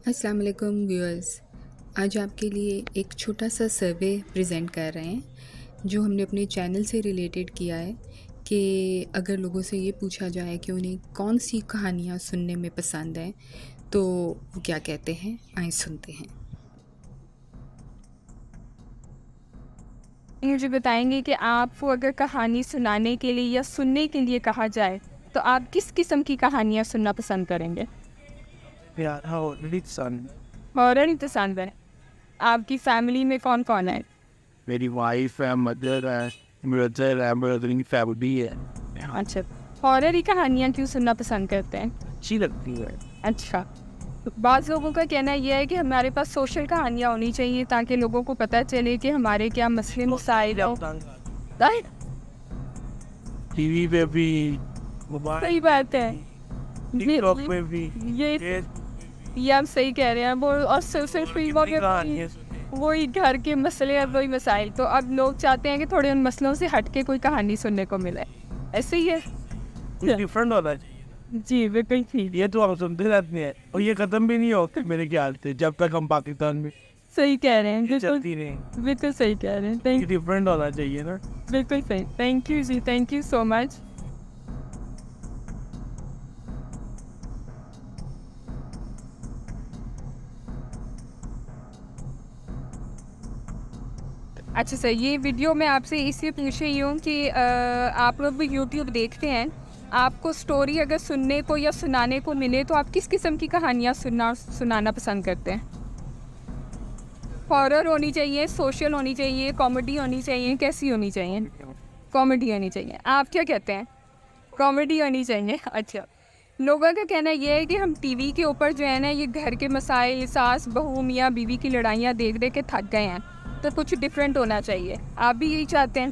अस्सलाम वालेकुम व्यूअर्स। आज आपके लिए एक छोटा सा सर्वे प्रेजेंट कर रहे हैं जो हमने अपने चैनल से रिलेटेड किया है कि अगर लोगों से ये पूछा जाए कि उन्हें कौन सी कहानियाँ सुनने में पसंद है तो वो क्या कहते हैं, आइए सुनते हैं। मुझे बताएँगे कि आपको अगर कहानी सुनाने के लिए या सुनने के लिए कहा जाए, तो आप किस किस्म की कहानियाँ सुनना पसंद करेंगे? Yeah, how listen. हॉरर पसंद है। आपकी फैमिली में कौन-कौन है? मेरी वाइफ है, मदर है, ब्रदर है, ब्रदर की फैमिली है। अच्छा, हॉरर ही कहानियाँ क्यों सुनना पसंद करते हैं? अच्छी लगती है। अच्छा, तो बाज़ लोगों का कहना ये है कि हमारे पास सोशल कहानियाँ होनी चाहिए ताकि लोगों को पता चले कि हमारे क्या मसले मसाइल हो। राइट? टीवी पे भी, मोबाइल, सही बात है। टिकटॉक पे भी, ये ये आप सही कह रहे हैं। वो और सोशल फ़िल्मों में कहानियाँ वही घर के मसले और वही मसाइल, तो अब लोग चाहते हैं कि थोड़े उन मसलों से हट के कोई कहानी सुनने को मिले। ऐसे ही है। डिफरेंट होना चाहिए। जी, बिल्कुल ठीक। ये तो हम सुनते रहते हैं और ये खत्म भी नहीं होते मेरे ख्याल से जब तक हम पाकिस्तान में सही कह रहे हैं, बिल्कुल चलती रहे। बिल्कुल सही कह रहे हैं। ये डिफरेंट होना चाहिए ना। बिल्कुल सही। Thank you ji, thank you so much. अच्छा सर, ये वीडियो मैं आपसे इसलिए पूछ रही हूँ कि आप लोग भी यूट्यूब देखते हैं। आपको स्टोरी अगर सुनने को या सुनाने को मिले तो आप किस किस्म की कहानियाँ सुनाना पसंद करते हैं? हॉरर होनी चाहिए, सोशल होनी चाहिए, कॉमेडी होनी चाहिए, कैसी होनी चाहिए? कॉमेडी होनी चाहिए। आप क्या कहते हैं? कॉमेडी होनी चाहिए। अच्छा, लोगों का कहना ये है कि हम टीवी के ऊपर जो है ना, ये घर के मसाइल, सास बहू मियाँ बीवी की लड़ाइयाँ देख देख के थक गए हैं, तो कुछ डिफरेंट होना चाहिए। आप भी यही चाहते हैं?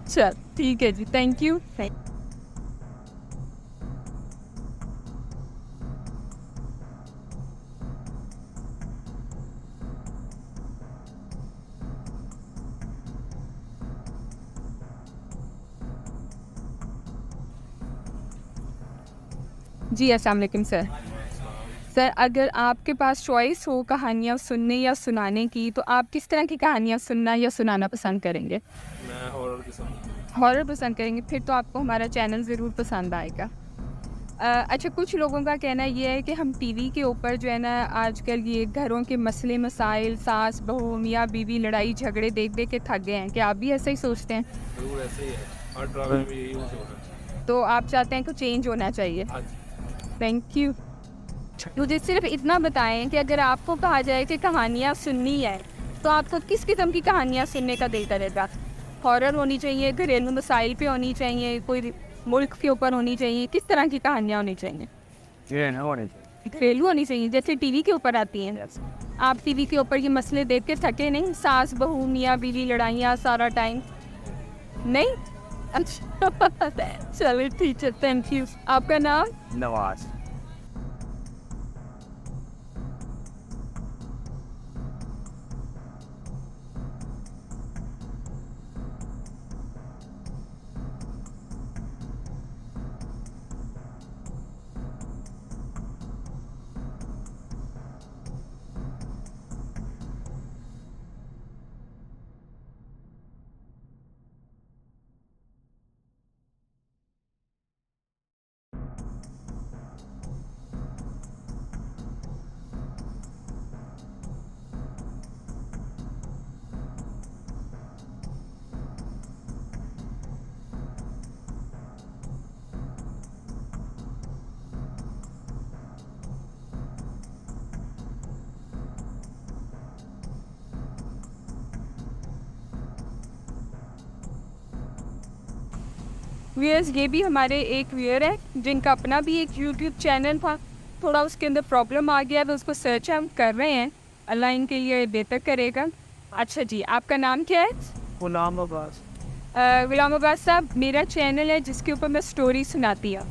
चल ठीक है जी, थैंक यू। जी अस्सलाम वालेकुम सर। सर, अगर आपके पास चॉइस हो कहानियाँ सुनने या सुनाने की, तो आप किस तरह की कहानियाँ सुनना या सुनाना पसंद करेंगे? मैं हॉरर के साथ। हॉरर पसंद करेंगे, फिर तो आपको हमारा चैनल ज़रूर पसंद आएगा। अच्छा, कुछ लोगों का कहना ये है कि हम टीवी के ऊपर जो है ना, आजकल ये घरों के मसले मसाइल, सास बहू मियाँ बीवी लड़ाई झगड़े देख देख के थक गए हैं। क्या आप भी ऐसा ही सोचते हैं? जरूर ऐसे ही है। हर ड्रामे में यही होना चाहिए। तो आप चाहते हैं कि चेंज होना चाहिए? हाँ जी। Thank you. मुझे सिर्फ इतना बताएं कि अगर आपको कहा जाए कि कहानियाँ सुननी है, तो आपको किस किस्म की कहानियाँ सुनने का दिल करेगा? हॉरर होनी चाहिए, घरेलू मसाइल पे होनी चाहिए, कोई मुल्क के ऊपर होनी चाहिए, किस तरह की कहानियाँ होनी चाहिए? ये ना होने चाहिए। घरेलू होनी चाहिए, जैसे टीवी के ऊपर आती हैं। आप टीवी के ऊपर ये मसले देख के थके नहीं? सास बहू मियाँ बीवी लड़ाइयाँ सारा टाइम नहीं? अच्छा चलिए ठीक है, थैंक यू। आपका नाम? नवाज। व्यूअर्स, ये भी हमारे एक व्यूअर है जिनका अपना भी एक यूट्यूब चैनल था। थोड़ा उसके अंदर प्रॉब्लम आ गया तो उसको सर्च हम कर रहे हैं। अल्लाह इनके लिए बेहतर करेगा। अच्छा जी, आपका नाम क्या है? गुलाम अब्बास। गुलाम अब्बास साहब, मेरा चैनल है जिसके ऊपर मैं स्टोरी सुनाती हूँ।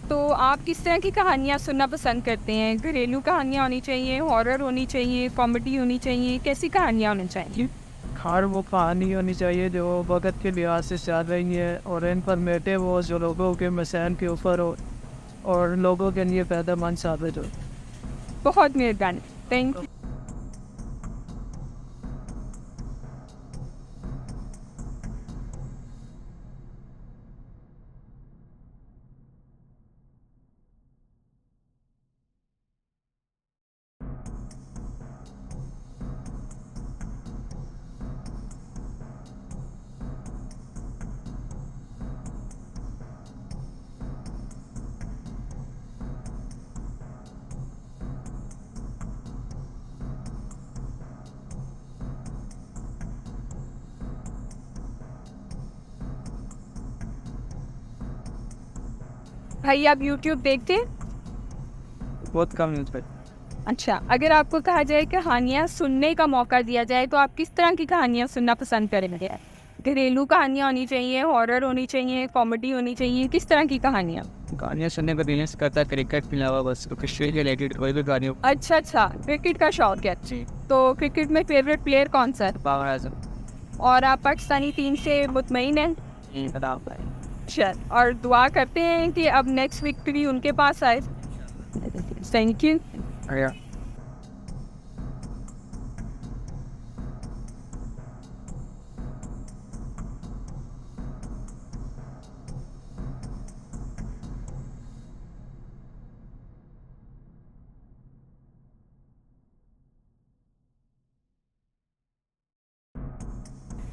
तो आप किस तरह की कहानियाँ सुनना पसंद करते हैं? घरेलू कहानियाँ होनी चाहिए, हॉरर होनी चाहिए, कॉमेडी होनी चाहिए, कैसी कहानियाँ होनी चाहिए? हर वो कहानी होनी चाहिए जो वक़्त के लिहाज से चल रही है और इन्फॉर्मेटिव हो, जो लोगों के मसाइल के ऊपर हो और लोगों के लिए फ़ायदेमंद साबित हो। बहुत मेहरबानी, थैंक यू। भाई आप यूट्यूब देखते हैं? बहुत कम न्यूज़ पे। अच्छा, अगर आपको कहा जाए कहानियाँ सुनने का मौका दिया जाए तो आप किस तरह की कहानियाँ सुनना पसंद करेंगे? घरेलू कहानियाँ होनी चाहिए, हॉरर होनी चाहिए, कॉमेडी होनी चाहिए, किस तरह की कहानियाँ? कहानियाँ सुनने का दिल करता है, क्रिकेट के अलावा बस क्रिकेट रिलेटेड कोई भी कहानी हो। अच्छा अच्छा, क्रिकेट का शौक है। जी। तो क्रिकेट में फेवरेट प्लेयर कौन सा है? बाबर आजम। और आप पाकिस्तानी टीम से मुतमईन हैं? चल, और दुआ करते हैं कि अब नेक्स्ट विक्ट्री उनके पास आए। Thank you.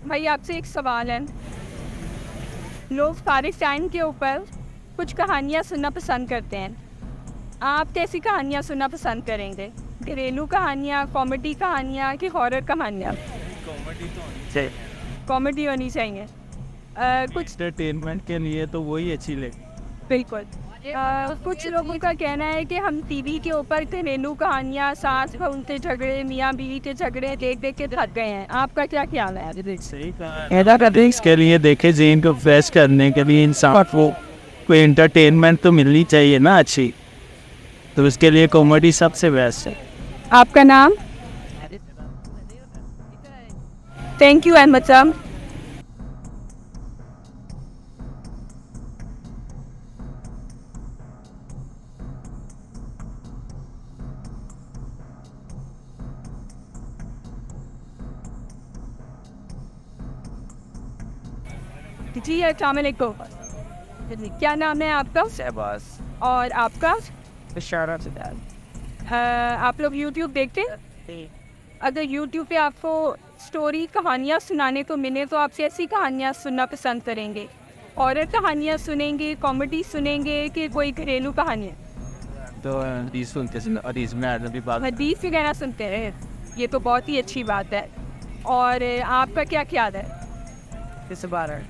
भाई आपसे एक सवाल है, लोग फारिग टाइम के ऊपर कुछ कहानियाँ सुनना पसंद करते हैं, आप कैसी कहानियाँ सुनना पसंद करेंगे? घरेलू कहानियाँ, कॉमेडी कहानियाँ कि हॉरर कहानियाँ? कॉमेडी होनी चाहिए। कुछ एंटरटेनमेंट के लिए तो वही अच्छी लगे। बिल्कुल। कुछ लोगों का कहना है कि हम टीवी के ऊपर घरेलू कहानियाँ, सास बहू के झगड़े, मियाँ बीवी के झगड़े देख देख के थक गए हैं, आपका क्या ख्याल है? सही कहा। इसके लिए देखे जेन को फ्रेश करने के लिए इंसान को कोई एंटरटेनमेंट तो मिलनी चाहिए ना अच्छी, तो उसके लिए कॉमेडी सबसे बेस्ट है। आपका नाम? थैंक यू अहमद साहब। जी अस्सलाम वालेकुम, क्या नाम है आपका? शहबाज। और आपका? इशारा से आप लोग यूट्यूब देखते हैं? अगर यूट्यूब पे आपको स्टोरी कहानियाँ सुनाने को मिले तो आप ऐसी कहानियाँ सुनना पसंद करेंगे? हॉरर कहानियाँ सुनेंगे, कॉमेडी सुनेंगे कि कोई घरेलू कहानियाँ? तो हदीस सुनते हदीस में अरबी बात हदीस वगैरह सुनते हैं, ये तो बहुत ही अच्छी बात है। और आपका क्या ख्याल है? इस बार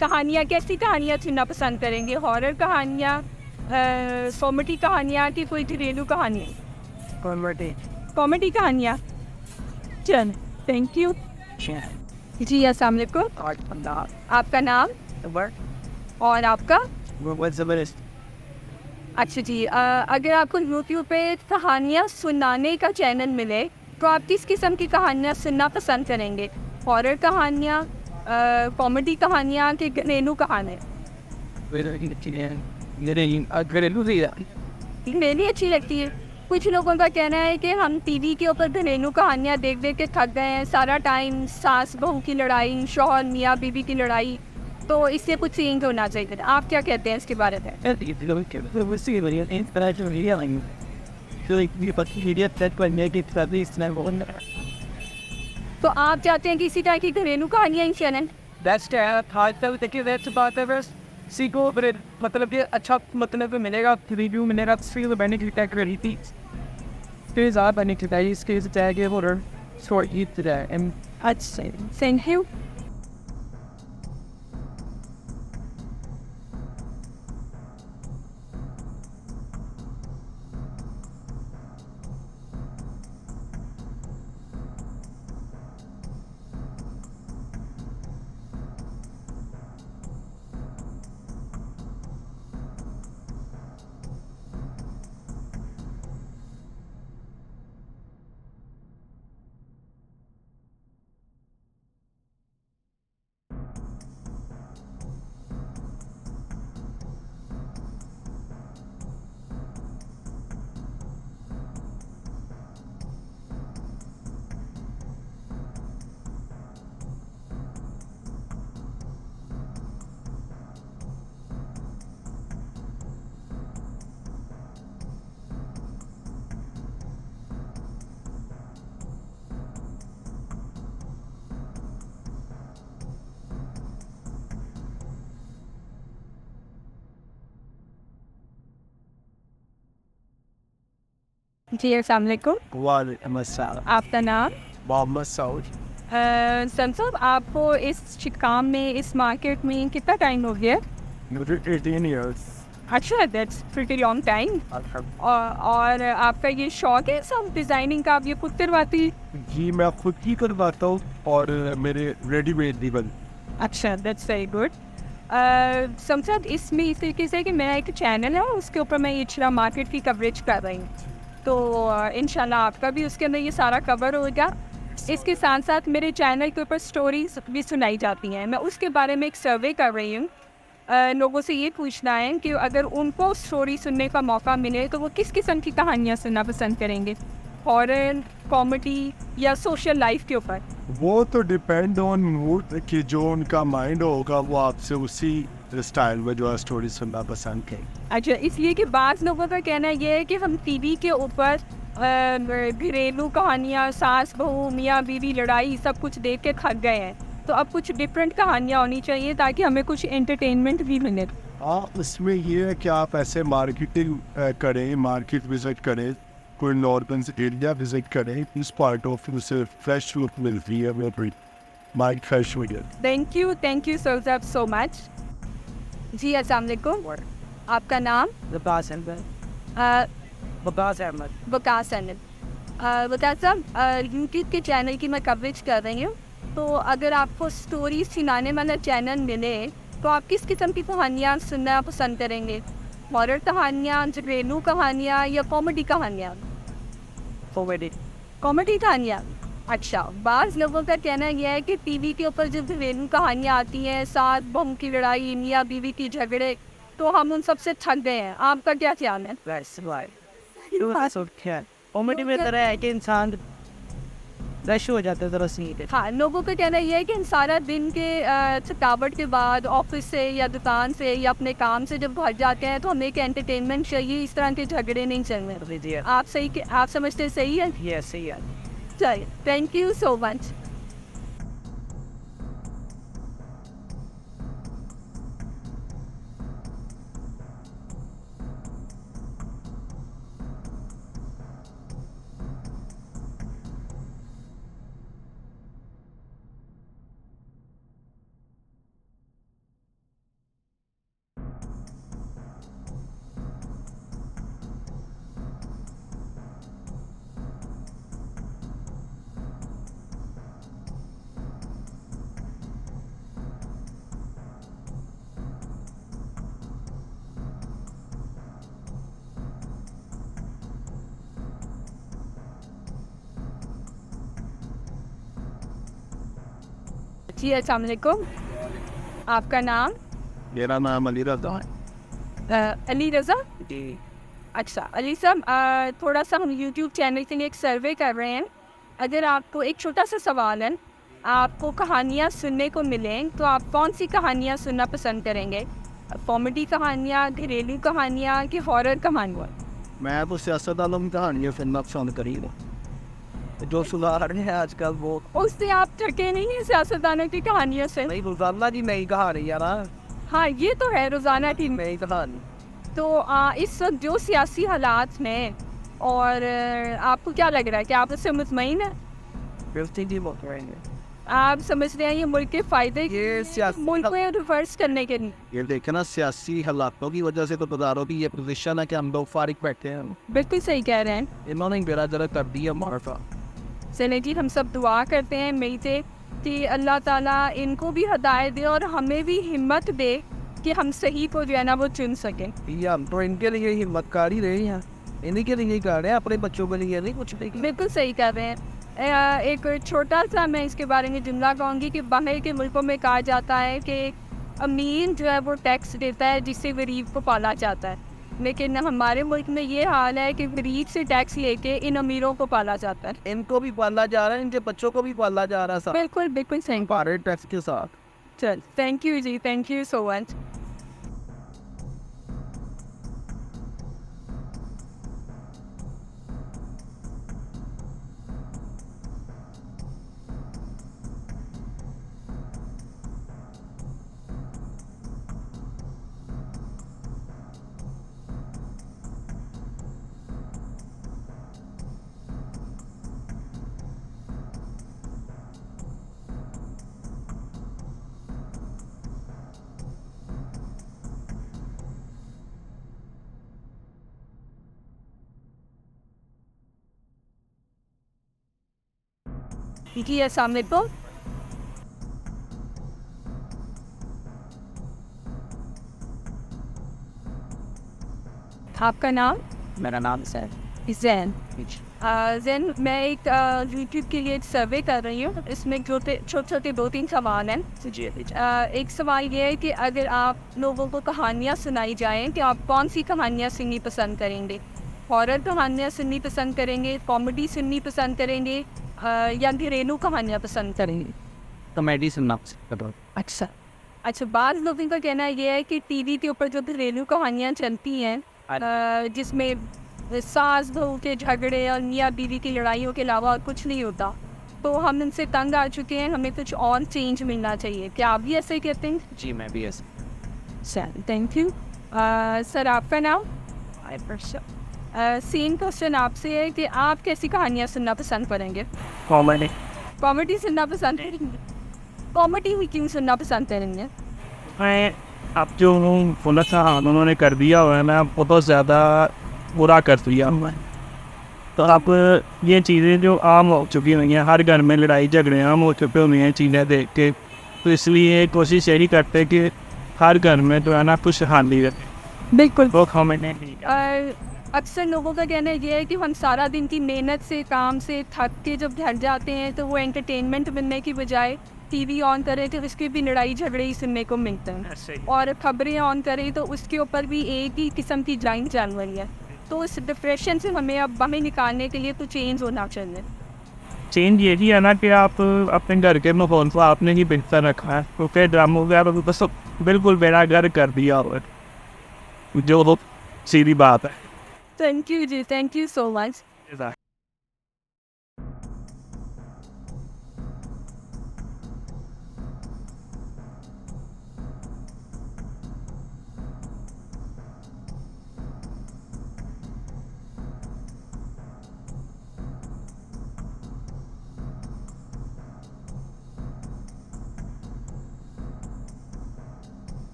कहानियाँ, कैसी कहानियाँ सुनना पसंद करेंगे? हॉरर कहानियाँ, कॉमेडी कहानियाँ कि कोई घरेलू कहानियाँ? कॉमेडी। कॉमेडी कहानियाँ। चल, थैंक यू। जी अस्सलाम वालेकुम। आपका नाम और आपका? ज़बरदस्त। अच्छा जी, अगर आपको यूट्यूब पे कहानियाँ सुनाने का चैनल मिले तो आप किस किस्म की कहानियाँ सुनना पसंद करेंगे? हॉरर कहानियाँ, कॉमेडी कहानियाँ कि घरेलू कहानियाँ? घरेलू मेरी अच्छी लगती है। कुछ लोगों का कहना है कि हम टीवी के ऊपर घरेलू कहानियाँ देख देख के थक गए हैं, सारा टाइम सास बहू की लड़ाई, शौहर मियाँ बीवी की लड़ाई, तो इससे कुछ चेंज होना चाहिए। आप क्या कहते हैं इसके बारे में? तो आप चाहते हैं कि इसी तरह की घरेलू कहानियाँ ही चलें? सीखो फिर मतलब ये अच्छा मतलब मिलेगा, रिव्यू मिलेगा, फिर बेनिफिट रही थी फिर ज़्यादा बेनिफिट है इसके जाएगी वो शॉर्ट ईद today अच्छा, थैंक यू। जी अस्सलाम वालेकुम। वालेकुम अस्सलाम। आपका नाम? मोहम्मद सऊद। सन साहब, आपको इस काम में, इस मार्केट में कितना टाइम हो गया? मुझे 18 years। अच्छा, दैट्स प्रीटी लॉन्ग टाइम। और आपका ये शौक है सब डिज़ाइनिंग का, आप ये खुद करवाती? जी मैं खुद ही करवाता हूँ और मेरे रेडीमेड भी बन। अच्छा, दैट्स वेरी गुड। समझा इसमें इस तरीके से कि मेरा एक चैनल है, उसके ऊपर मैं इचरा मार्केट की कवरेज कर रही हूँ, तो इंशाल्लाह आपका भी उसके अंदर ये सारा कवर होगा। इसके साथ साथ मेरे चैनल के ऊपर स्टोरीज भी सुनाई जाती हैं, मैं उसके बारे में एक सर्वे कर रही हूँ। लोगों से ये पूछना है कि अगर उनको स्टोरी सुनने का मौका मिले तो वो किस किस्म की कहानियाँ सुनना पसंद करेंगे, हॉरर, कॉमेडी या सोशल लाइफ के ऊपर? वो तो डिपेंड ऑन मूड कि जो उनका माइंड होगा वो आपसे उसी स्टाइल में जो है स्टोरी सुनना पसंद करें। अच्छा, इसलिए कि बाज़ लोगों का कहना ये है कि हम टीवी के ऊपर घरेलू कहानियाँ, सास बहू, मियाँ बीवी लड़ाई सब कुछ देख के थक गए हैं, तो अब कुछ डिफरेंट कहानियाँ होनी चाहिए ताकि हमें कुछ एंटरटेनमेंट भी मिले। हाँ, इसमें ये है कि आप ऐसे मार्केटिंग करें, मार्केट विजिट करें, कोई नॉर्दर्न एरिया विजिट करें, इस पार्ट ऑफ उसे फ्रेश लुक मिलती है, मेरी माइंड फ्रेश हो गया। Thank you so much. जी अस्सलाम वालेकुम। आपका नाम? वकास अहमद। अ, वकास अहमद। वकास अहमद। वकास साहब, यूट्यूब के चैनल की मैं कवरेज कर रही हूँ, तो अगर आपको स्टोरी सुनाने वाला चैनल मिले तो आप किस किस्म की कहानियाँ सुनना पसंद करेंगे? हॉरर कहानियाँ, घरेलू कहानियाँ या कॉमेडी कहानियाँ? कॉमेडी कहानियाँ। अच्छा, बाज़ लोगों का कहना यह है कि टीवी के ऊपर जब घरेलू कहानियाँ आती हैं, सास बहू की लड़ाई, मियाँ बीवी की झगड़े, तो हम उन सबसे थक गए हैं। आपका क्या ख्याल है? कॉमेडी में तरह है कि इंसान रश हो जाता है, ज़रा सी। हाँ, लोगों का कहना यह है कि सारा दिन के थकावट के बाद ऑफिस से या दुकान से या अपने काम से जब घर जाते हैं तो हमें एक एंटरटेनमेंट चाहिए, इस तरह के झगड़े नहीं चलने। आप समझते सही है? यस, सही है। चलिए, थैंक यू सो मच। जी अस्सलाम वालेकुम। आपका नाम? मेरा नाम अली रज़ा है। अली रज़ा। जी। अच्छा अली साहब, थोड़ा सा हम यूट्यूब चैनल के लिए एक सर्वे कर रहे हैं। अगर आपको एक छोटा सा सवाल है, आपको कहानियाँ सुनने को मिलें तो आप कौन सी कहानियाँ सुनना पसंद करेंगे? कॉमेडी कहानियाँ, घरेलू कहानियाँ कि हॉरर कहानियाँ? मैं तो सियासतदानों की कहानियाँ सुनना पसंद करूँगा, जो सुना रहे हैं आजकल वो। उससे आप थके नहीं हैं सियासतदानों की कहानियों से? नहीं, रोजाना की नई कहानी यार। हाँ, ये तो है, रोज़ाना की। नई कहानी। तो इस वक्त जो सियासी हालात में और आपको क्या लग रहा है कि आप उससे मुतमईन हैं? आप समझ रहे हैं ये मुल्क के फ़ायदे, ये सियासी मुल्क को रिवर्स करने के लिए? ये देखे ना, सियासी हालातों की वजह से तो बजारों की ये पोजीशन है कि हम लोग फारिग बैठे हैं। बिल्कुल सही कह रहे हैं। इन्होंने बेरा जरा कर दिया मारफा। चलें जी, हम सब दुआ करते हैं मई से कि अल्लाह ताला इनको भी हदायत दे और हमें भी हिम्मत दे कि हम सही को जो है ना वो चुन सकें। ये हम तो इनके लिए हिम्मतकार ही रहे हैं, इन्हीं के लिए कर रहे हैं, अपने बच्चों के लिए नहीं कुछ नहीं। बिल्कुल सही कर रहे हैं। एक छोटा सा मैं इसके बारे में जुमला कहूँगी कि बाहर के मुल्कों में कहा जाता है कि अमीर जो है वो टैक्स देता है जिससे गरीब को पाला जाता है, लेकिन हमारे मुल्क में ये हाल है कि गरीब से टैक्स लेके इन अमीरों को पाला जाता है। इनको भी पाला जा रहा है, इनके बच्चों को भी पाला जा रहा है बिल्कुल बिल्कुल सही। भारत टैक्स के साथ। चल, thank you ji, thank you so much. जी अस्सलाम वालेकुम। आपका नाम? मेरा नाम सर जैन। जैन, मैं एक यूट्यूब के लिए एक सर्वे कर रही हूँ। इसमें छोटे छोटे 2-3 सवाल हैं। जी एक सवाल ये है कि अगर आप लोगों को कहानियाँ सुनाई जाएँ तो आप कौन सी कहानियाँ सुननी पसंद करेंगे? हॉरर कहानियाँ सुननी पसंद करेंगे, कॉमेडी सुननी पसंद करेंगे, या घरेलू कहानियाँ पसंद करेंगे? कॉमेडी सुनना पसंद करता हूँ। अच्छा। अच्छा, बाज़ लोगों का कहना ये है कि टीवी के ऊपर जो घरेलू कहानियाँ चलती हैं, जिसमें सास बहू के झगड़े और मियाँ बीवी की लड़ाइयों के अलावा और कुछ नहीं होता, तो हम इनसे तंग आ चुके हैं, हमें कुछ और चेंज मिलना चाहिए। क्या आप भी ऐसे ही कहते हैं? जी मैं भी ऐसे। Sir thank you. सर आपका नाम? सेम क्वेश्चन आपसे है कि आप कैसी कहानियाँ सुनना पसंद करेंगे? कॉमेडी। कॉमेडी सुनना पसंद करेंगे? कॉमेडी भी क्यों सुनना पसंद करेंगे? मैं अब जो बोला था उन्होंने कर दिया हुआ है, मैं बहुत ज़्यादा बुरा कर दिया हुआ है। तो अब ये चीज़ें जो आम हो चुकी हुई हैं, हर घर में लड़ाई झगड़े आम हो चुके हुए हैं चीज़ें देख के, तो इसलिए कोशिश यही करते कि हर घर में जो है ना खुशहाली रहे। बिल्कुल। तो कॉमेडी अक्सर लोगों का कहना ये है कि हम सारा दिन की मेहनत से, काम से थक के जब घर जाते हैं तो वो एंटरटेनमेंट मिलने की बजाय टीवी ऑन करें तो उसके भी लड़ाई झगड़े ही सुनने को मिलते हैं, और ख़बरें ऑन करें तो उसके ऊपर भी एक ही किस्म की जंग चल रही है। तो इस डिप्रेशन से हमें निकालने के लिए तो चेंज होना चाहिए। चेंज यही है ना कि आप अपने घर के माहौल को आपने ही बेहतर रखा है, तो फिर ड्रामों वगैरह तो बस बिल्कुल मेरा घर कर दिया हुआ है, जो सीधी बात है। Thank you ji, thank you so much.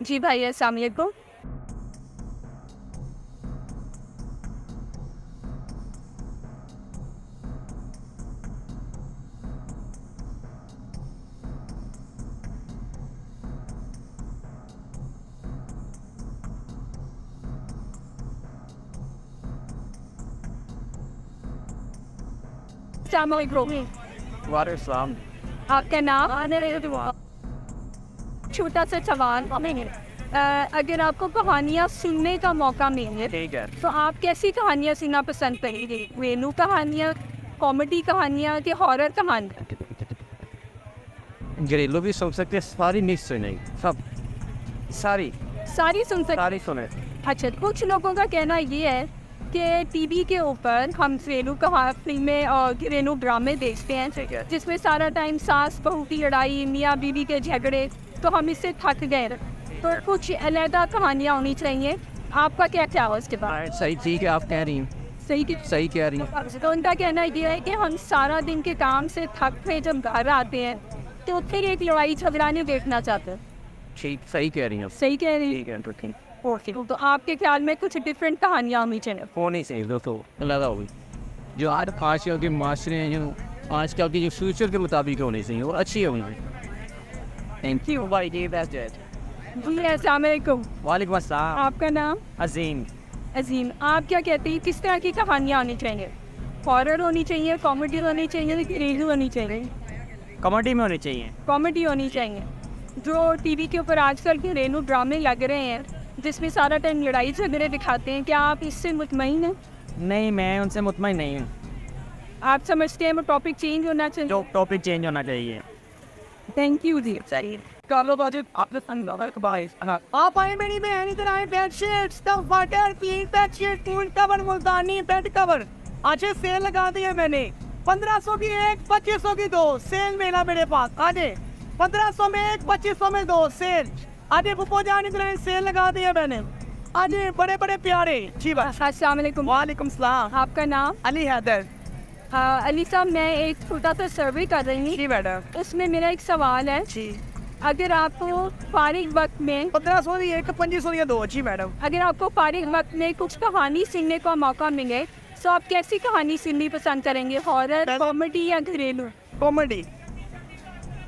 जी भाई अस्सलाम वालेकुम। अस्सलाम वालेकुम। वालेकुम। आपका नाम? छोटा सा सवाल, अगर आपको कहानियाँ सुनने का मौका मिले ठीक है। तो आप कैसी कहानियाँ सुनना पसंद करेंगे? घरेलू कहानियाँ, कॉमेडी कहानियाँ कि हॉरर कहानियाँ? घरेलू भी सुन सकते, सारी मिक्स सुनेंगे, सब सारी सारी सुन सकते? सारी सुने। अच्छा, कुछ लोगों का कहना ये है कि टीवी के ऊपर हम घरेलू फिल्में और घरेलू ड्रामे देखते हैं जिसमें सारा टाइम सास बहू की लड़ाई, मियाँ बीवी के झगड़े, तो हम इससे थक गए, तो कुछ अलहदा कहानियाँ होनी चाहिए। आपका क्या ख्याल है इसके बाद? सही ठीक है, आप कह रही हैं, सही कह रही हैं। तो उनका कहना ये है कि हम सारा दिन के काम से थक के जब घर आते हैं तो फिर एक लड़ाई झगड़ा नहीं देखना चाहते। ठीक, सही कह रही हैं। सही कह रही ठीक है, तो ठीक। ओके, तो आपके ख्याल में कुछ डिफरेंट कहानियाँ होनी चाहिए? होनी चाहिए दोस्तों, अलग होगी। जो आज आजकल के माशरे हैं, जो आजकल की जो फ्यूचर के मुताबिक होनी चाहिए, वो अच्छी होनी। थैंक यू भाई जी, बेस्ट डेट। जी अस्सलाम वालेकुम। वालेकुम अस्सलाम। आपका नाम? अजीम। अजीम, आप क्या कहते हैं किस तरह की कहानियाँ होनी चाहिए? हॉरर होनी चाहिए, कॉमेडी होनी चाहिए, घरेलू होनी चाहिए? कॉमेडी में होनी चाहिए। कॉमेडी होनी चाहिए। जो टीवी के ऊपर आजकल घरेलू ड्रामे लग रहे हैं जिसमें सारा टाइम लड़ाई झगड़े दिखाते हैं, क्या आप इससे मुतमईन हैं? नहीं, मैं उनसे मुतमईन नहीं हूँ। आप समझते हैं वो टॉपिक चेंज होना चाहिए? जो टॉपिक चेंज होना चाहिए। थैंक यू जी। सही। कार्लो बाजिद, आपने आप आए मेरी बहन, इधर आए। Bedsheet, stuff water, clean bedsheet, cool cover, Multani bed cover. आज सेल लगा दी है मैंने। 1500 की एक, 2500 की दो। सेल मेला मेरे पास। आज 1500 में एक, 2500 में दो। सेल आज बुपो जान, इधर सेल लगा दी है मैंने। आज बड़े बड़े प्यारे। जी बस। अस्सलाम वालेकुम। वालेकुम सलाम। आपका नाम? अली हैदर। अली साहब, मैं एक छोटा सा सर्वे कर रही हूँ। जी मैडम। उसमें मेरा एक सवाल है, जी। अगर आपको फारिग वक्त में 1500 दी एक 2500 दिया दो। जी मैडम। अगर आपको फारिग वक्त में कुछ कहानी सुनने का मौका मिले तो आप कैसी कहानी सुननी पसंद करेंगे, हॉरर, कॉमेडी या घरेलू? कॉमेडी।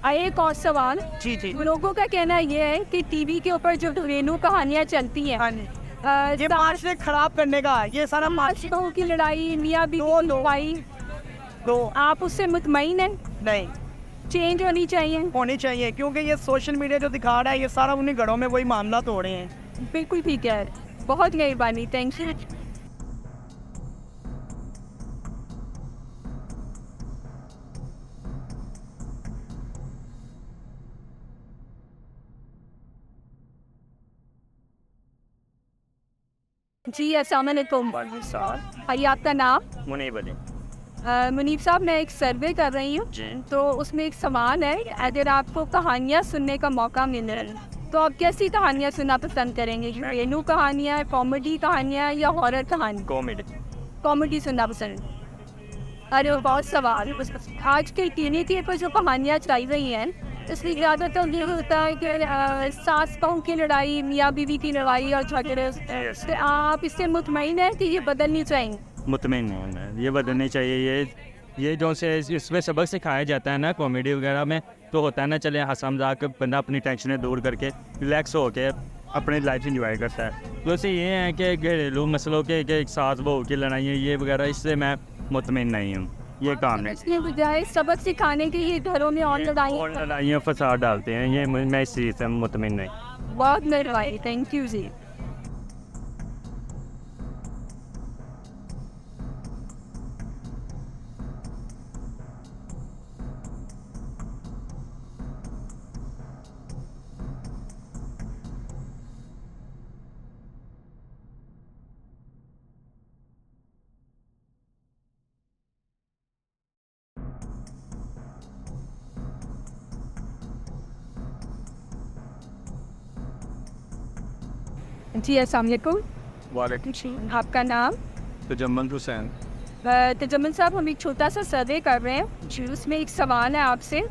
एक और सवाल, जी जी। लोगों का कहना ये है कि टीवी के ऊपर जो घरेलू कहानियाँ चलती हैं, हाँ जी। ये माशरे खराब करने का, ये सारा माशरे बहू की लड़ाई, मियाँ बीवी की लड़ाई, तो आप उससे मुतमईन हैं? नहीं चेंज होनी चाहिए? होनी चाहिए, क्योंकि ये सोशल मीडिया जो दिखा रहा है ये सारा उन्हीं घरों में वही मामला हो रहे हैं। बिल्कुल ठीक है, बहुत मेहरबानी, थैंक यू। जी अस्सलाम वालेकुम। भाई आपका नाम? मुनीब अली। मुनीब साहब, मैं एक सर्वे कर रही हूँ, तो उसमें एक सवाल है, अगर आपको कहानियाँ सुनने का मौका मिले तो आप कैसी कहानियाँ सुनना पसंद करेंगे? घरेलू कहानियाँ, कॉमेडी कहानियाँ या हॉरर कहानी? कॉमेडी। कॉमेडी सुनना पसंद। अरे बहुत सवाल। आज के टीवी के पर जो कहानियाँ चलाई रही हैं, इसलिए ज़्यादातर ये होता है कि सास बहू की लड़ाई, मियाँ बीवी की लड़ाई और झगड़े। तो आप इससे मुतमईन हैं कि ये बदलनी चाहिए? मुतमिन नहीं है, ये बदलनी चाहिए। ये जो से इसमें सबक सिखाया जाता है ना कॉमेडी वगैरह में, तो होता है ना, चले हंसा मजाक, बंदा अपनी टेंशनें दूर करके रिलैक्स हो के अपनी लाइफ इंजॉय करता है। तो इससे ये है कि घरेलू मसलों के एक सास बहू की लड़ाइयाँ ये वगैरह, इससे मैं मुतमिन नहीं हूँ, ये काम नहीं। इसके बजाय सबक सिखाने के ये घरों में और लड़ाइयाँ फसाद डालते हैं, ये मैं इस चीज़ से मुतमिन नहीं। बहुत मेहरबानी, थैंक यू जी। जी अस्सलाम वालेकुम। वालेकुम। आपका नाम? तजम्मल हुसैन। तजम्मल साहब, हम एक छोटा सा सर्वे कर रहे हैं जी, उसमें एक सवाल है आपसे,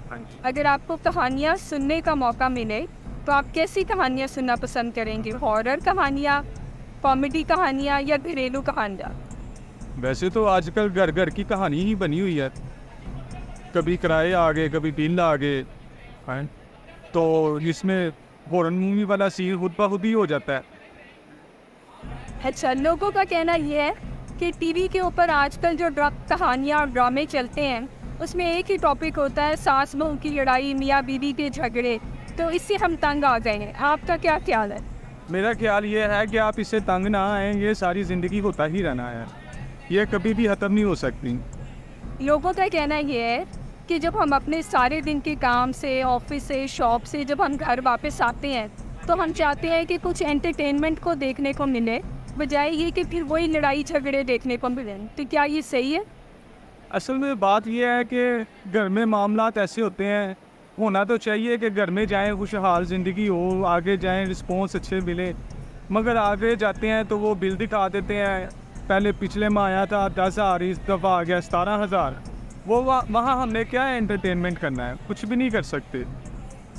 अगर आपको कहानियाँ सुनने का मौका मिले तो आप कैसी कहानियाँ सुनना पसंद करेंगे? हॉरर कहानियाँ, कॉमेडी कहानियाँ या घरेलू कहानियाँ? वैसे तो आजकल घर घर की कहानी ही बनी हुई है, कभी किराए आ गए, कभी बिल आ गए, हैं? तो इसमें हॉरर मूवी वाला सीन खुद ब खुद ही हो जाता है। अच्छा, लोगों का कहना ये है कि टीवी के ऊपर आजकल जो कहानियाँ और ड्रामे चलते हैं, उसमें एक ही टॉपिक होता है, सास बहू की लड़ाई, मियाँ बीवी के झगड़े, तो इससे हम तंग आ गए हैं। आपका क्या ख्याल है? मेरा ख्याल ये है कि आप इससे तंग ना आएँ, ये सारी ज़िंदगी होता ही रहना है, ये कभी भी ख़त्म नहीं हो सकती। लोगों का कहना ये है कि जब हम अपने सारे दिन के काम से, ऑफिस से, शॉप से जब हम घर वापस आते हैं तो हम चाहते हैं कि कुछ एंटरटेनमेंट को देखने को मिले, बजाय ये कि फिर वही लड़ाई झगड़े देखने को मिले। तो क्या ये सही है? असल में बात यह है कि घर में मामलात ऐसे होते हैं, होना तो चाहिए कि घर में जाएं, खुशहाल ज़िंदगी हो, आगे जाएं, रिस्पॉन्स अच्छे मिले, मगर आगे जाते हैं तो वो बिल दिखा देते हैं, पहले पिछले माह आया था 10,000, इस दफ़ा आ गया 17,000। वो वहाँ हमने क्या एंटरटेनमेंट करना है? कुछ भी नहीं कर सकते।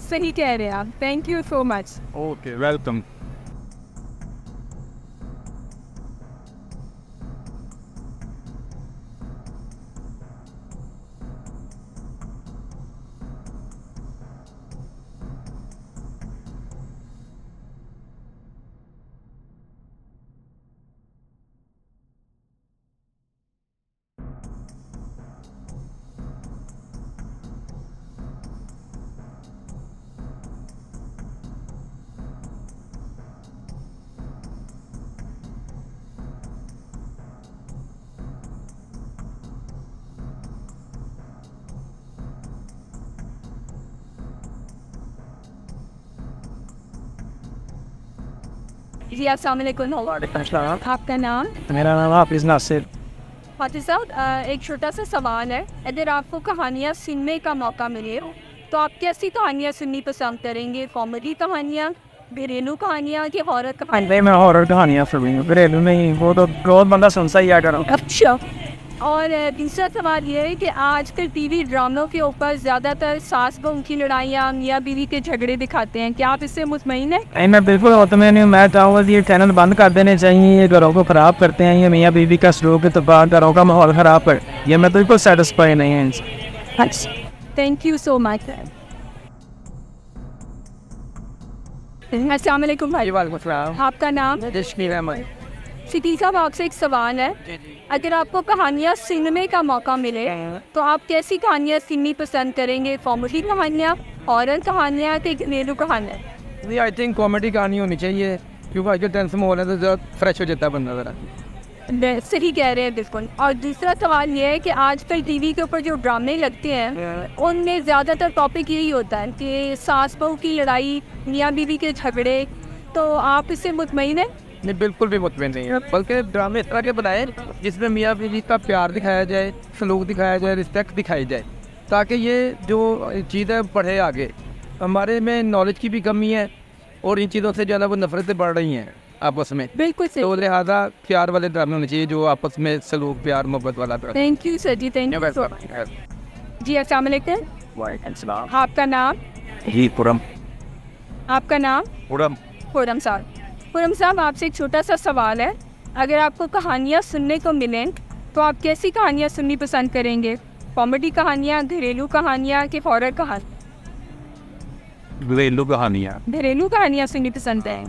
सही कह रहे हैं आप, thank you so much. Okay, welcome. जी अस्सलाम वालेकुम। आपका नाम? मेरा नाम हाफिज़ नासिर। हाफिज़ साहब, एक छोटा सा सवाल है, अगर आपको कहानियाँ सुनने का मौका मिले तो आप कैसी कहानियाँ सुननी पसंद करेंगे? कॉमेडी कहानियाँ, घरेलू कहानियाँ कि हॉरर कहानियाँ? नहीं, मैं हॉरर कहानियाँ सुनी हूँ, घरेलू नहीं, वो तो रोज़ बंदा सुनता ही आ करो। अच्छा, और तीसरा सवाल ये है कि आजकल टीवी ड्रामों के ऊपर ज़्यादातर सास बहू की लड़ाइयाँ, मियाँ बीवी के झगड़े दिखाते हैं, क्या आप इससे मुतमईन हैं? नहीं, मैं बिल्कुल मुतमईन नहीं हूँ। मैं चाहूँगा कि ये चैनल बंद कर देने चाहिए। ये घरों को ख़राब करते हैं, ये मियाँ बीवी का सलूक इत्तेफाक घरों का माहौल ख़राब कर, ये मैं बिल्कुल सेटिस्फाई नहीं है इनसे। Thank you so much. अस्सलाम वालेकुम भाई, आपका नाम? सिटी साहब, आपसे एक सवाल है, अगर आपको कहानियाँ सुनने का मौका मिले तो आप कैसी कहानियाँ सुननी पसंद करेंगे? कॉमेडी कहानियाँ, हॉरर कहानियाँ कि घरेलू कहानियाँ? जी, आई थिंक कॉमेडी कहानी होनी चाहिए, क्योंकि आजकल टेंशन में हो रहा है तो ज़रा फ्रेश हो जाता है बंदा ज़रा। सही कह रहे हैं बिल्कुल। और दूसरा सवाल ये है कि आजकल टीवी के ऊपर जो ड्रामे लगते हैं उनमें ज़्यादातर टॉपिक यही होता है कि सास बहू की लड़ाई, मियाँ बीवी के झगड़े, तो आप इससे मुतमईन हैं? नहीं, बिल्कुल भी मुतमईन नहीं है। बल्कि ड्रामे इस तरह के बनाए जिसमें मियाँ बीवी का प्यार दिखाया जाए, सलूक दिखाया जाए, रिस्पेक्ट दिखाई जाए, ताकि ये जो चीज़ है बढ़े आगे। हमारे में नॉलेज की भी कमी है और इन चीज़ों से ज़्यादा वो नफरतें बढ़ रही हैं आपस में। बिल्कुल सही। तो लिहाजा प्यार वाले ड्रामे होने चाहिए जो आपस में सलूक, प्यार, मोहब्बत वाला ड्रामा। थैंक यू सर जी, थैंक यू सो मच जी। अस्सलाम वालेकुम, आपका नाम? जी पुरम आपका नाम? पुरम खुरम साहब। खुरम साहब, आपसे एक छोटा सा सवाल है, अगर आपको कहानियाँ सुनने को मिलें तो आप कैसी कहानियाँ सुननी पसंद करेंगे? कॉमेडी कहानियाँ, घरेलू कहानियाँ कि हॉरर कहानी? घरेलू कहानियाँ। घरेलू कहानियाँ सुननी पसंद हैं।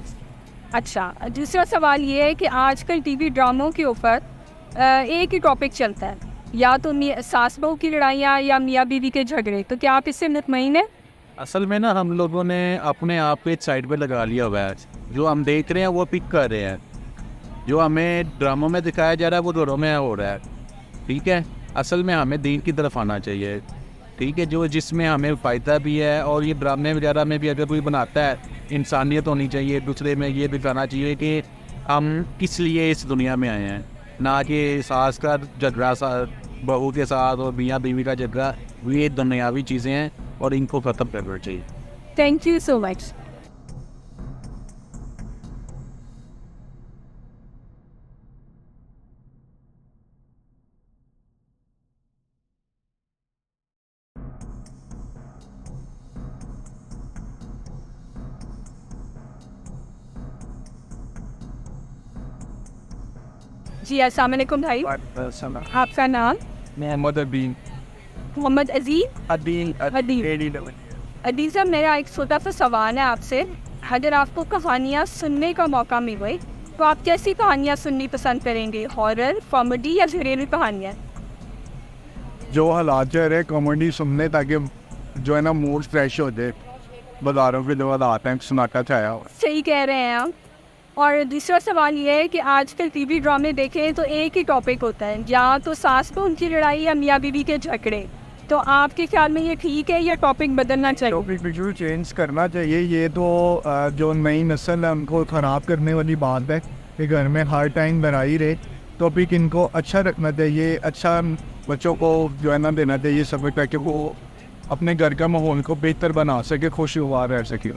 अच्छा, दूसरा सवाल ये है कि आजकल टीवी ड्रामों के ऊपर एक ही टॉपिक चलता है, या तो सास बहू की लड़ाइयाँ या मियाँ बीवी के झगड़े, तो क्या आप इससे मुतमईन हैं? असल में ना हम लोगों ने अपने आप पे एक साइड पे लगा लिया हुआ है, जो हम देख रहे हैं वो पिक कर रहे हैं, जो हमें ड्रामों में दिखाया जा रहा है वो घरों में हो रहा है। ठीक है, असल में हमें दीन की तरफ आना चाहिए। ठीक है, जो जिसमें हमें फ़ायदा भी है, और ये ड्रामे वगैरह में भी अगर कोई बनाता है, इंसानियत होनी चाहिए, दूसरे में ये दिखाना चाहिए कि हम किस लिए इस दुनिया में आए हैं, ना कि सास का झगड़ा बहू के साथ और मियाँ बीवी का झगड़ा, ये दुनियावी चीज़ें हैं और इनको ख़त्म करना चाहिए। Thank you so much. जी, अस्सलाम वालेकुम भाई, आपका नाम? मोहम्मद अबीन। मोहम्मद अजीज अदील साहब, मेरा एक छोटा सा सवाल है आपसे, अगर आपको कहानियाँ सुनने का मौका मिले तो आप कैसी कहानियाँ सुननी पसंद करेंगे? हॉरर, कॉमेडी या घरेलू कहानियाँ? जो हालात चल रहे कॉमेडी सुनने, ताकि जो है ना मूड फ्रेश हो जाए। बाजारों के जो हालात हैं सन्नाटा छाया हुआ। सही कह रहे हैं आप। और दूसरा सवाल ये है कि आजकल टीवी ड्रामे देखें तो एक ही टॉपिक होता है, या तो सास बहू की लड़ाई या मियाँ बीवी के झगड़े, तो आपके ख्याल में ये ठीक है या टॉपिक बदलना चाहिए? टॉपिक बिल्कुल चेंज करना चाहिए। ये तो जो नई नस्ल है उनको ख़राब करने वाली बात है कि घर में हर टाइम लड़ाई रहे। टॉपिक इनको अच्छा रखना चाहिए, अच्छा बच्चों को जो है ना देना चाहिए सबक, ताकि वो अपने घर का माहौल को बेहतर बना सके, खुशगवार रह सके।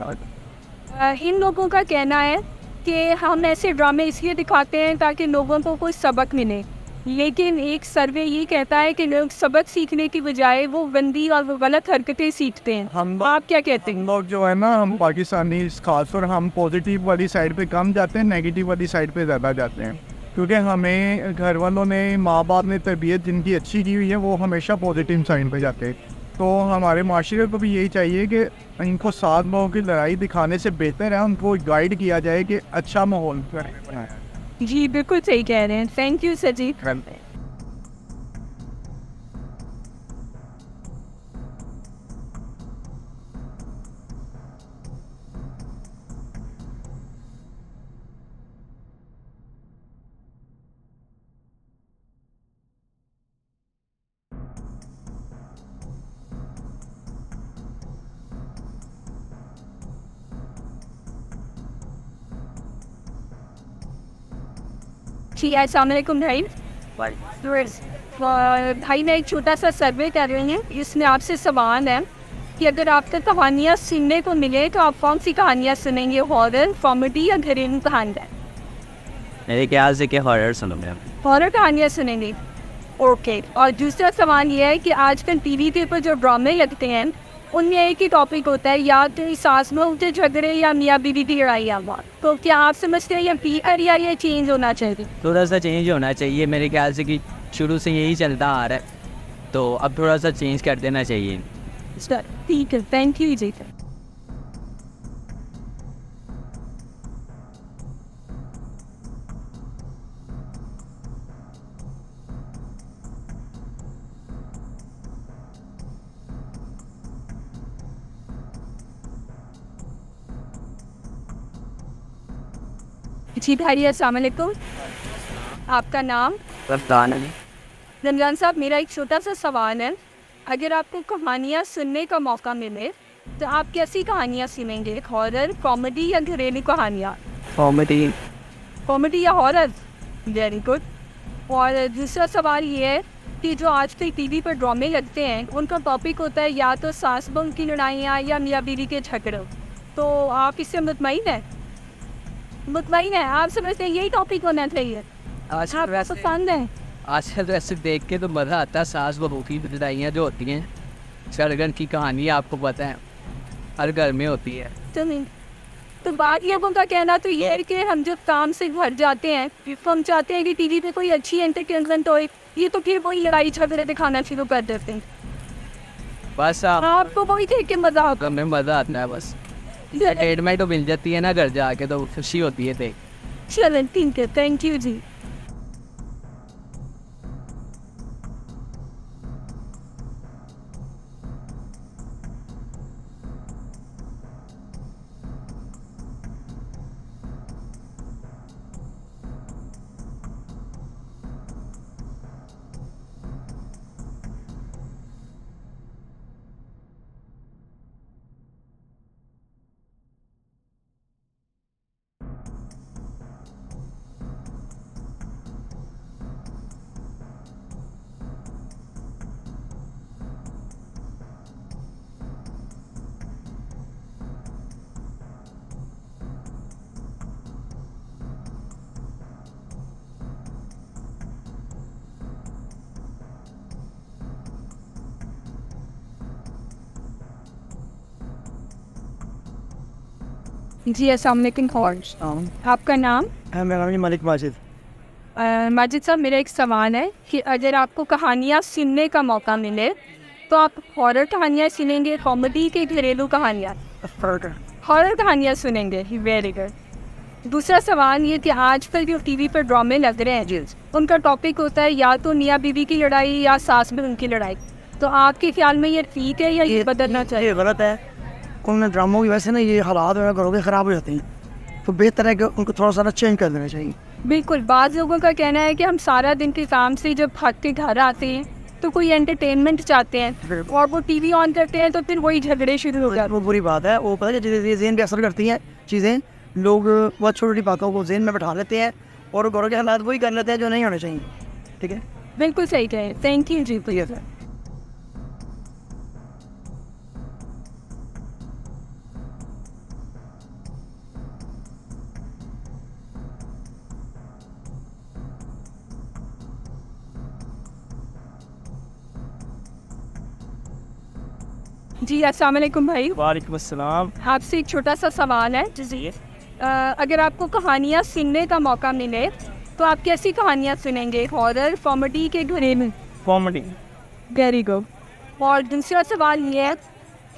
इन लोगों का कहना है कि हम ऐसे ड्रामे इसलिए दिखाते हैं ताकि लोगों को कोई सबक मिले, लेकिन एक सर्वे ये कहता है कि लोग सबक सीखने की बजाय वो गंदी और वो गलत हरकतें सीखते हैं। आप क्या कहते हैं? हम लोग जो है ना, हम पाकिस्तानी खासतौर हम पॉजिटिव वाली साइड पे कम जाते हैं, नेगेटिव वाली साइड पे ज़्यादा जाते हैं, क्योंकि हमें घर वालों ने, माँ बाप ने तरबियत जिनकी अच्छी की हुई है वो हमेशा पॉजिटिव साइड पे जाते हैं। तो हमारे माशरे को भी यही चाहिए कि इनको सास बहू की लड़ाई दिखाने से बेहतर है उनको गाइड किया जाए कि अच्छा माहौल बनाया। जी, बिल्कुल सही कह रहे हैं। थैंक यू सर जी। जी, अस्सलाम वालेकुम भाई। भाई, मैं एक छोटा सा सर्वे कर रही हूँ, इसमें आपसे सवाल है कि अगर आपको कहानियाँ सुनने को मिले तो आप कौन सी कहानियाँ सुनेंगे? हॉरर, कॉमेडी या घरेलू कहानियाँ? मेरे ख्याल से कि हॉरर सुनूंगा। हॉरर कहानियाँ सुनेंगे। ओके, और दूसरा सवाल ये है कि आजकल टीवी के ऊपर जो ड्रामे लगते हैं उनमें एक ही टॉपिक होता है, या तो सास बहू के झगड़े या मियाँ बीवी की लड़ाई। तो क्या आप समझते हैं ये पीकर या ये चेंज होना चाहिए? थोड़ा सा चेंज होना चाहिए मेरे ख्याल से, कि शुरू से यही चलता आ रहा है, तो अब थोड़ा सा चेंज कर देना चाहिए। ठीक है, थैंक यू जी। जी भाई, अस्सलाम वालेकुम। आपका नाम? रमज़ान साहब, मेरा एक छोटा सा सवाल है। अगर आपको कहानियाँ सुनने का मौका मिले तो आप कैसी कहानियाँ सुनेंगे? हॉरर, कॉमेडी या घरेलू कहानियाँ? कॉमेडी या हॉरर? Very good. और दूसरा सवाल ये है कि जो आजकल टीवी पर ड्रामे लगते हैं उनका टॉपिक होता है या तो सास बहू की लड़ाइयाँ या मियाँ बीवी के झगड़े, तो आप इससे मुतमईन हैं? मुतमईन है, आप समझते हैं यही टॉपिक होना चाहिए? आजकल आपको वैसे पसंद है? आजकल वैसे देख के तो मज़ा आता है, सास बहू की लड़ाइयाँ जो होती हैं, सरगन की कहानी आपको पता है हर घर में होती है। तो बात लोगों का कहना तो ये है कि हम जब काम से घर जाते हैं तो हम चाहते हैं कि टीवी पे कोई अच्छी एंटरटेनमेंट हो, ये तो फिर वही लड़ाई झगड़े दिखाना शुरू कर देते हैं। बस आपको वही देख के मजा आता में मज़ा आता है, बस एंटरटेनमेंट तो मिल जाती है ना घर जाके, तो खुशी होती है। देख चलें, ठीक है, थैंक यू जी। जी अस्सलाम वालेकुम। आपका नाम? मेरा नाम मलिक माजिद। माजिद साहब, मेरा एक सवाल है कि अगर आपको कहानियाँ सुनने का मौका मिले तो आप हॉरर कहानियाँ सुनेंगे, कॉमेडी के घरेलू कहानियाँ? हॉरर कहानियाँ सुनेंगे। Very good. दूसरा सवाल ये कि आजकल जो टीवी पर ड्रामे लग रहे हैं उनका टॉपिक होता है या तो मियाँ बीवी की लड़ाई या सास बहू की लड़ाई, तो आपके ख्याल में ये ठीक है या ये बदलना चाहिए? ये गलत है। उन ड्रामों की वजह से ना ये हालात वगैरह घरों के ख़राब हो जाते हैं, तो बेहतर है कि उनको थोड़ा सा चेंज कर देना चाहिए। बिल्कुल। बाज़ लोगों का कहना है कि हम सारा दिन के काम से जब थक के घर आते हैं तो कोई एंटरटेनमेंट चाहते हैं और वो टीवी ऑन करते हैं तो फिर वही झगड़े शुरू हो जाते हैं। वो बुरी बात है। वो पता है कि जेहन पे असर करती हैं चीज़ें, लोग बहुत छोटी छोटी बातों को जेहन में बैठा लेते हैं और घरों के हालात वही कर लेते हैं जो नहीं होने चाहिए। ठीक है, बिल्कुल सही कहें। थैंक यू जी। तो ये सर जी अस्सलाम वालेकुम भाई। वालेकुम अस्सलाम। आपसे एक छोटा सा सवाल है। अगर आपको कहानियाँ सुनने का मौका मिले तो आप कैसी कहानियाँ सुनेंगे? हॉरर, कॉमेडी के घरेलू? कॉमेडी। Very good. और दूसरा सवाल ये है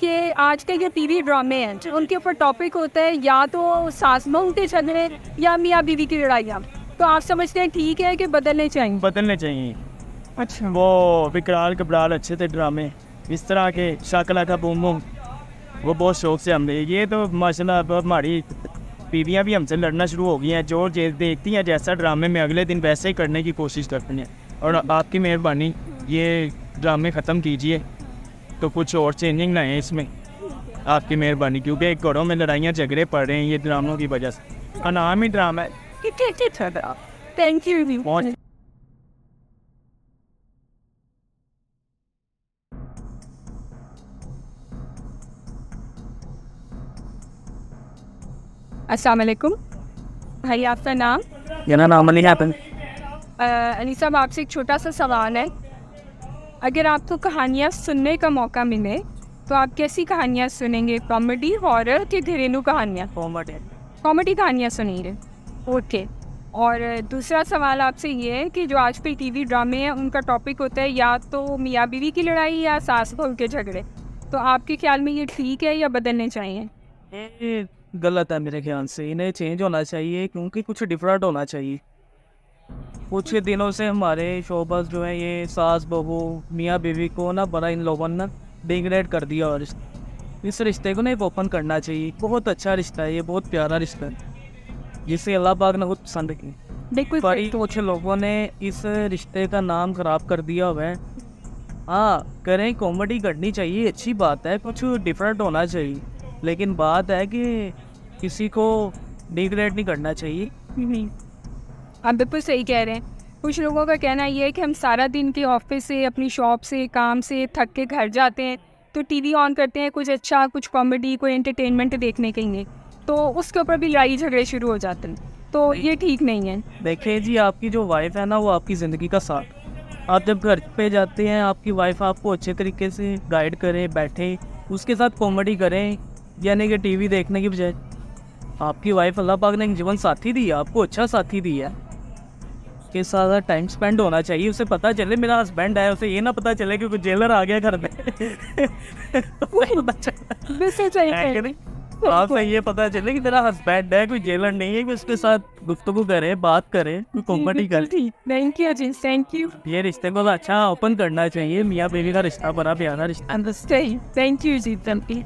कि आज के जो टीवी ड्रामे हैं उनके ऊपर टॉपिक होता है या तो सास बहू के झगड़े या मियाँ बीवी की लड़ाइयाँ, तो आप समझते हैं ठीक है कि बदलने चाहिए? बदलने चाहिए। अच्छा। वो विकराल कबराल अच्छे थे ड्रामे, इस तरह के शाकला का बूम बूम, वो बहुत शौक से हमने, ये तो माशाल्लाह अब हमारी बीवियाँ भी हमसे लड़ना शुरू हो गई हैं, जो देखती हैं जैसा ड्रामे में अगले दिन वैसे ही करने की कोशिश करती हैं। और आपकी मेहरबानी ये ड्रामे ख़त्म कीजिए तो कुछ और चेंजिंग लाएँ इसमें, आपकी मेहरबानी, क्योंकि एक घरों में लड़ाइयाँ झगड़े पड़ रहे हैं ये ड्रामों की वजह से। का नाम ही ड्रामा है। Thank you. बहुत अस्सलाम वालेकुम भाई, आपका नाम? मेरा नाम अली हैपन। अली साहब आपसे एक छोटा सा सवाल है, अगर आपको कहानियाँ सुनने का मौका मिले तो आप कैसी कहानियाँ सुनेंगे, कॉमेडी, हॉरर कि घरेलू कहानियाँ? कॉमेडी कहानियाँ सुनेंगे, ओके। और दूसरा सवाल आपसे ये है कि जो आजकल टीवी ड्रामे हैं उनका टॉपिक होता है या तो मियाँ बीवी की लड़ाई या सास बहू के झगड़े, तो आपके ख्याल में ये ठीक है या बदलने चाहिए? ये गलत है मेरे ख्याल से, इन्हें चेंज होना चाहिए क्योंकि कुछ डिफरेंट होना चाहिए। कुछ दिनों से हमारे शोबस जो है ये सास बहू मियाँ बीवी को ना बड़ा इन लोगों ने डिग्रेड कर दिया, और इस रिश्ते को ना ओपन करना चाहिए। बहुत अच्छा रिश्ता है ये, बहुत प्यारा रिश्ता है जिसे अल्लाह पाक ने बहुत पसंद की। बिल्कुल पर सही। कुछ लोगों ने इस रिश्ते का नाम खराब कर दिया हुआ है। हाँ करें, कॉमेडी करनी चाहिए, अच्छी बात है, कुछ डिफरेंट होना चाहिए, लेकिन बात है कि किसी को डिग्रेड नहीं करना चाहिए। आप बिल्कुल सही कह रहे हैं। कुछ लोगों का कहना ये है कि हम सारा दिन के ऑफिस से, अपनी शॉप से, काम से थक के घर जाते हैं तो टीवी ऑन करते हैं, कुछ अच्छा, कुछ कॉमेडी, कोई एंटरटेनमेंट देखने के लिए, तो उसके ऊपर भी लड़ाई झगड़े शुरू हो जाते हैं, तो ये ठीक नहीं है। देखिए जी, आपकी जो वाइफ है ना वो आपकी ज़िंदगी का साथ। आप जब घर पे जाते हैं आपकी वाइफ आपको अच्छे तरीके से गाइड करे, बैठे उसके साथ कॉमेडी करें, यानी कि टीवी देखने की बजाय। आपकी वाइफ अल्लाह पाक ने एक जीवन साथी दी है, आपको अच्छा साथी दिया है, के साथ टाइम स्पेंड होना चाहिए। उसे पता चले मेरा हस्बैंड है, उसे ये ना पता चले कि कोई जेलर आ गया घर में। तो पता चला बिल्कुल सही है कि कह नहीं? आपको ये पता चले कि तेरा हस्बैंड है, कोई जेलर नहीं है, कि उसके साथ गुफ्तगू करे, बात करे, कोई कॉमेडी करे। Thank you ji, thank you. ये रिश्ते को अच्छा ओपन करना चाहिए। मियाँ बीवी का रिश्ता बड़ा प्यारा रिश्ता। Understand, thank you ji, thank you.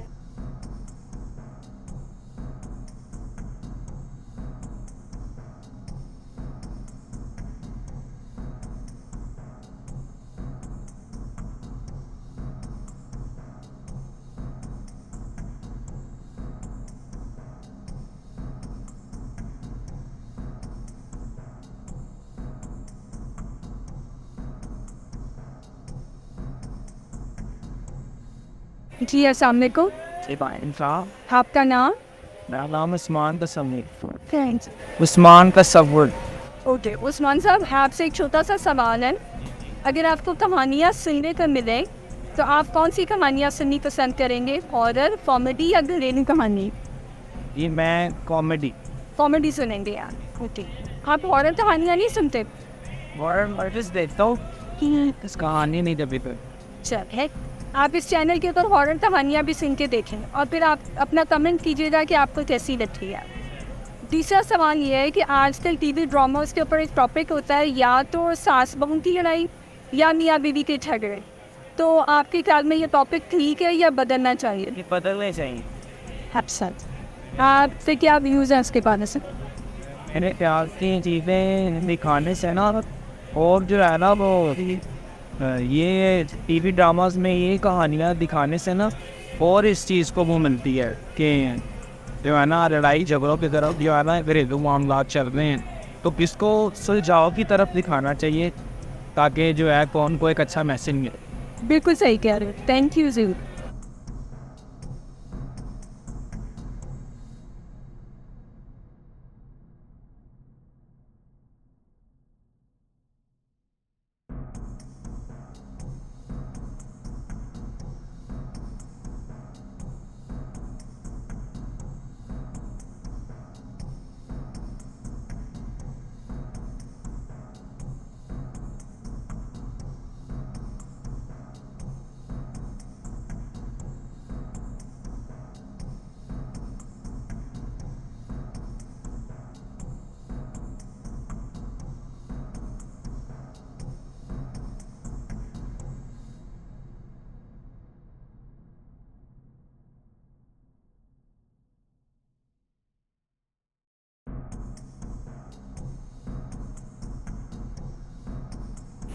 जी अस्सलाम वालेकुम, आपका नाम? मेरा नाम उस्मान तसव्वुर। थैंक्स। उस्मान तसव्वुर। ओके उस्मान साहब, आपसे एक छोटा सा सवाल है, अगर आपको कहानियाँ सुनने को मिले तो आप कौन सी कहानियाँ सुननी पसंद करेंगे, हॉरर, कॉमेडी या घरेलू कहानी? ये मैं कॉमेडी। कॉमेडी सुनेंगे यार, ओके। आप हॉरर कहानियाँ नहीं सुनते? देखता हूँ, इस कहानी नहीं जब तक। चल, आप इस चैनल के ऊपर हॉरर कहानियाँ भी सुन के देखें और फिर आप अपना कमेंट कीजिएगा कि आपको कैसी लगती है। तीसरा सवाल ये है कि आजकल टीवी ड्रामास के ऊपर एक टॉपिक होता है या तो सास बहू की लड़ाई या मियाँ बीवी के झगड़े, तो आपके ख्याल में ये टॉपिक ठीक है या बदलना चाहिए? ये बदलने चाहिए। अच्छा, आपसे क्या व्यूज़ हैं उसके बारे में? मेरे ख्याल से चीज़ें दिखाने से ना, और जो है ना वो ये टीवी ड्रामास में ये कहानियाँ दिखाने से ना, और इस चीज़ को वो मिलती है कि जो है ना लड़ाई झगड़ों की तरफ जो है ना घरेलू मामला चल रहे हैं, तो इसको सुलझाव की तरफ दिखाना चाहिए ताकि जो है कौन को एक अच्छा मैसेज मिले। बिल्कुल सही कह रहे हो, थैंक यू जी।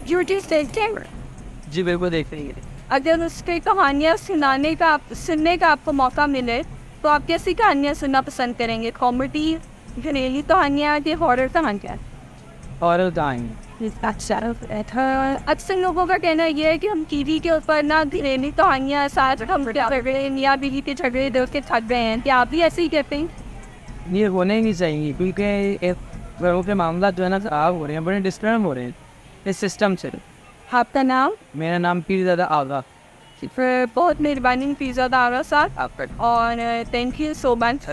यूट्यूब देखते हैं? जी बिल्कुल देखते हैं। अगर उसके कहानियाँ सुनने का आपको मौका मिले तो आप कैसी कहानियाँ सुनना पसंद करेंगे, कॉमेडी, घरेलू कहानियाँ या हॉरर कहानियाँ? और टाइम अच्छा, अक्सर लोगों का कहना ये है कि हम टीवी के ऊपर ना घरेलू कहानियाँ साथ हम झगड़े, मियाँ बीवी के झगड़े देख के थक गए हैं, क्या आप भी ऐसे ही कहते हैं? ये होने नहीं चाहिए, क्योंकि घरों के मामला जो है ना ख़राब हो रहे हैं, बड़े डिस्टर्ब हो रहे हैं इस सिस्टम से। आपका नाम? मेरा नाम पीरज़ादा आगा। फिर बहुत मेहरबानी पिज़्ज़ा दारा साथ आपका और थैंक यू सो मच।